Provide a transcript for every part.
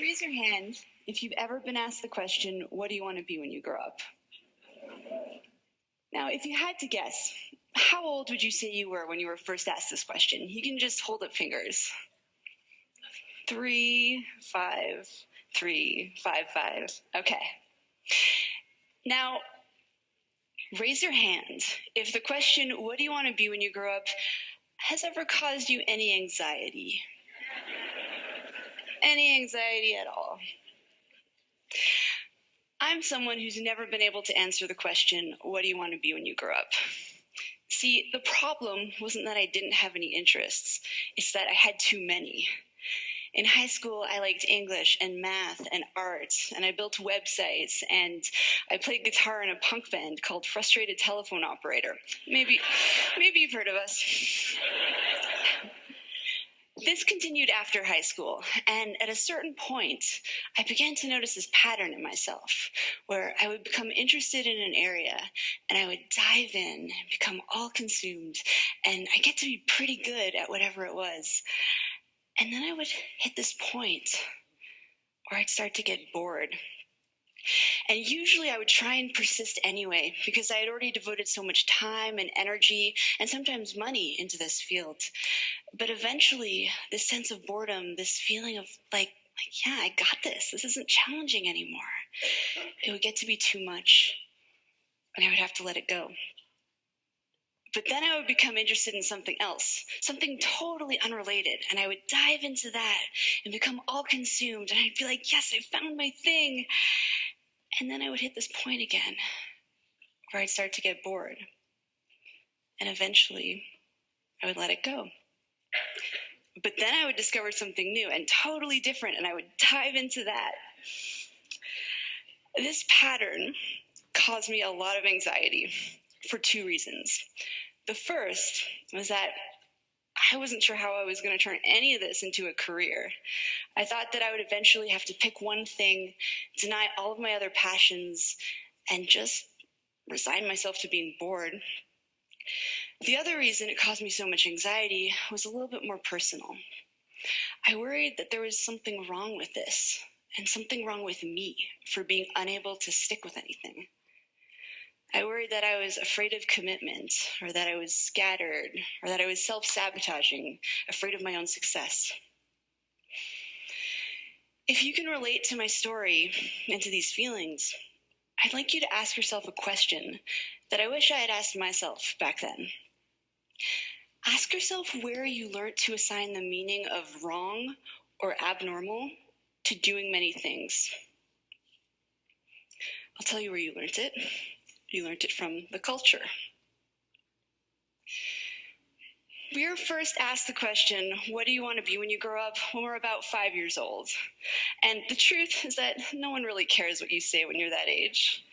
Raise your hand if you've ever been asked the question, what do you want to be when you grow up? Now, if you had to guess, how old would you say you were when you were first asked this question? You can just hold up fingers. 3, 5, 3, 5, 5. Okay. Now, raise your hand if the question, what do you want to be when you grow up, has ever caused you any anxiety? Any anxiety at all? I'm someone who's never been able to answer the question, what do you want to be when you grow up? See, the problem wasn't that I didn't have any interests, it's that I had too many. In high school, I liked English and math and art, and I built websites, and I played guitar in a punk band called Frustrated Telephone Operator. Maybe you've heard of us. This continued after high school, and at a certain point, I began to notice this pattern in myself, where I would become interested in an area, and I would dive in and become all consumed, and I get to be pretty good at whatever it was. And then I would hit this point where I'd start to get bored. And usually I would try and persist anyway, because I had already devoted so much time and energy and sometimes money into this field. But eventually, this sense of boredom, this feeling of like, yeah, I got this. This isn't challenging anymore. It would get to be too much, and I would have to let it go. But then I would become interested in something else, something totally unrelated, and I would dive into that and become all consumed, and I'd be like, yes, I found my thing. And then I would hit this point again where I'd start to get bored, and eventually I would let it go. But then I would discover something new and totally different, and I would dive into that. This pattern caused me a lot of anxiety for 2 reasons. The first was that I wasn't sure how I was going to turn any of this into a career. I thought that I would eventually have to pick one thing, deny all of my other passions, and just resign myself to being bored. The other reason it caused me so much anxiety was a little bit more personal. I worried that there was something wrong with this, and something wrong with me for being unable to stick with anything. I worried that I was afraid of commitment, or that I was scattered, or that I was self-sabotaging, afraid of my own success. If you can relate to my story and to these feelings, I'd like you to ask yourself a question that I wish I had asked myself back then. Ask yourself where you learned to assign the meaning of wrong or abnormal to doing many things. I'll tell you where you learned it. You learned it from the culture. We were first asked the question, what do you want to be when you grow up, when we're about 5 years old? And the truth is that no one really cares what you say when you're that age.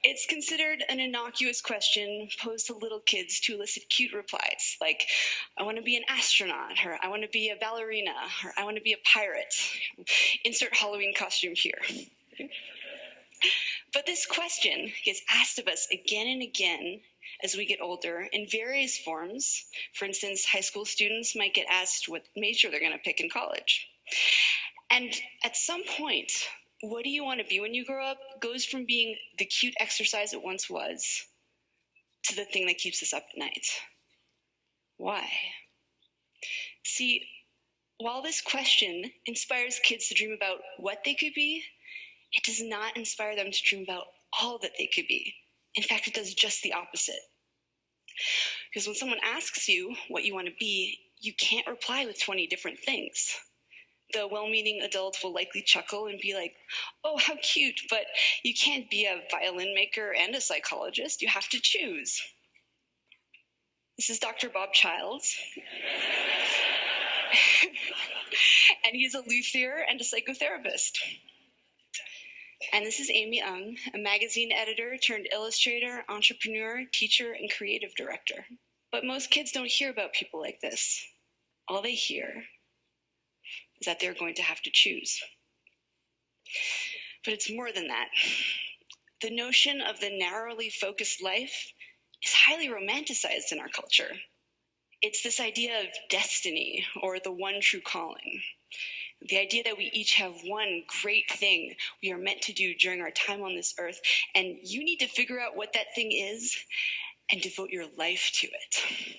It's considered an innocuous question posed to little kids to elicit cute replies, like, I want to be an astronaut, or I want to be a ballerina, or I want to be a pirate. Insert Halloween costume here. But this question gets asked of us again and again as we get older in various forms. For instance, high school students might get asked what major they're going to pick in college. And at some point, what do you want to be when you grow up goes from being the cute exercise it once was to the thing that keeps us up at night. Why? See, while this question inspires kids to dream about what they could be, it does not inspire them to dream about all that they could be. In fact, it does just the opposite. Because when someone asks you what you want to be, you can't reply with 20 different things. The well-meaning adult will likely chuckle and be like, oh, how cute, but you can't be a violin maker and a psychologist. You have to choose. This is Dr. Bob Childs. And he's a luthier and a psychotherapist. And this is Amy Ung, a magazine editor turned illustrator, entrepreneur, teacher, and creative director. But most kids don't hear about people like this. All they hear is that they're going to have to choose. But it's more than that. The notion of the narrowly focused life is highly romanticized in our culture. It's this idea of destiny or the one true calling. The idea that we each have one great thing we are meant to do during our time on this earth, and you need to figure out what that thing is and devote your life to it.